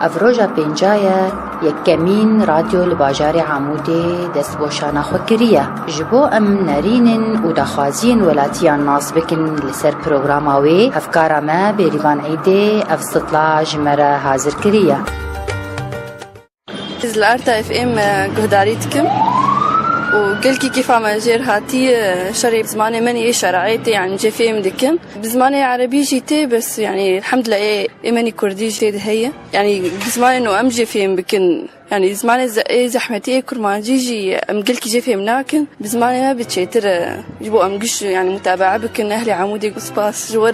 افروجا بينجايا يكمين راديو لباجار عمودي دست بوشانا خوكريا جبو ام نارين ودخازين ولاتيان ناس بكن لسر بروغراماوي افكارا ما بريفان عيدي افستطلا جمرة حاضر كريا از الارتا اف ام قهداريتكم وقلكي كيف عم جير هاتي شري بزماني مني شرعيتي يعني جي فيم دكن بزماني عربي جيتي بس يعني الحمد لله إيماني كردي جيت هي يعني بزماني إنه أمجي فيم بكن يعني زماني زحمتي كرمان جيجي أمقلكي جي فيم ناكن بزماني ما بتشيتر جبو أمقش يعني متابعة بكن أهلي عمودي قصباس جور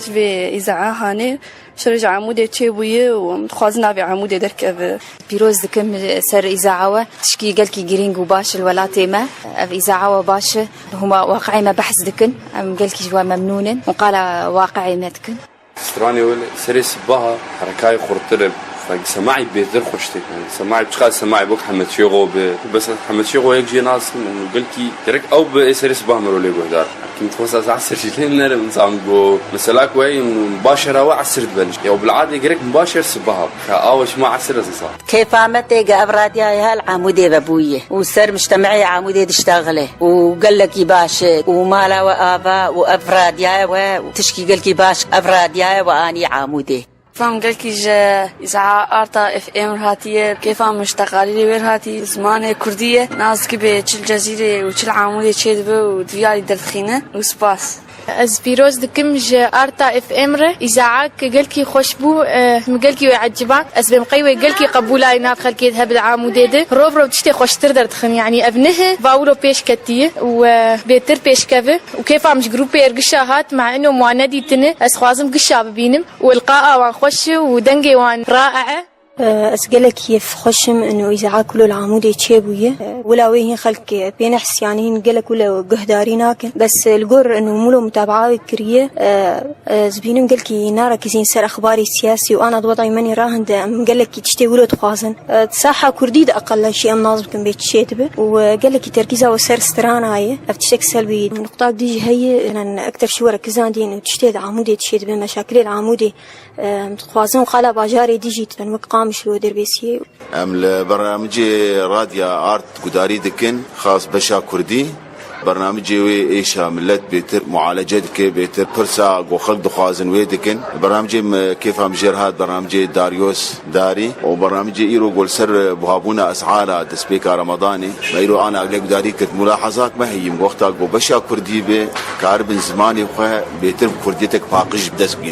جبي إذاعة هاني شرج عمودي تشيبويه ومتخوازنا بعمودي دركب بيروز دكم سر إذاعة تشكي قلكي جرينج وباش الولاتي ما إذاعة باش هما واقعي ما بحث دكن أم قلكي جوا ممنون وقال واقعي ما دكن استراني ولا سري صباها حركاي خرطلب فسماعي بيتر خوشتي يعني سماعي بتشخاص سماعي بوك حمد شيغو بس حمد شيغو هيك جي ناس انه قلكي درك او بسري صباها مرو لي بهدار كنت خصاص عصر جيلين نر نصامغو مثلا كوي مباشره وعصر تبلش او بالعاده يقرك مباشر صباها اواش ما عصر صار كيف عملت افراد يا العمودي بابويه وسر مجتمعي عمودي تشتغله وقال لك باش ومالا وابا وافراد يا وتشكي قال لك باش افراد يا واني عمودي فهم قالكي جا إذاعة أرتا اف ام هاتية كيف عم اشتغالي لي هاتي زمانة كردية ناس كبه تشل جزيرة وتشل عمودة تشيدبه وديالي دلخينة وسباس از بيروز دكم جا أرتا اف ام ره إذاعة قالكي خوشبو قالكي ويعجبان از بمقيوة قالكي قبولاي ناب خلكيت هبد عمودة ده روب تشتي خوشتر دردخن يعني ابنه باولو بيش كتية وبيتر بيش كفه وكيف عم جروبي ارقشا هات مع انه معاندي تنه از خوازم قشا ببينم والقاء وان خوش ودنجي وان رائعة أسألك كيف خشم إنه إذا كله العمودي تشيبويه ولا وين خلك بينحس يعني نقلك ولا قهداريناك بس الجور إنه ملو متابعة كريه زبينم قالك نارا كزين سر أخباري السياسي وأنا وضعي ماني راهن قالك تشتي ولا تخازن تصحى كرديد أقل شيء الناظم كان بيتشيتبه وقالك تركيزه وسر استراناية أفتشك سلبي النقطة دي هي أنا أكتر شو ركزان دي إنه تشتي عمودي تشيتبه مشاكل العمودي متخازن قلا باجاري ديجيت المقام مش لو دربيسي البرنامج راديو آرت قداري دكن خاص بشا كردي برنامج ايشا ملت بيتر معالجه كي بيتر برسا وخلق دخازن ويدكن برنامج كيف ام جرهاد برنامج داريوس داري وبرنامج ايرو قولسر بهابونا اسعار تسبيكا رمضاني ما ايرو انا اقلق داري كت ملاحظات ما هي وقتها بشا كردي به كاربن زماني بيتر كرديتك باقش بدسبين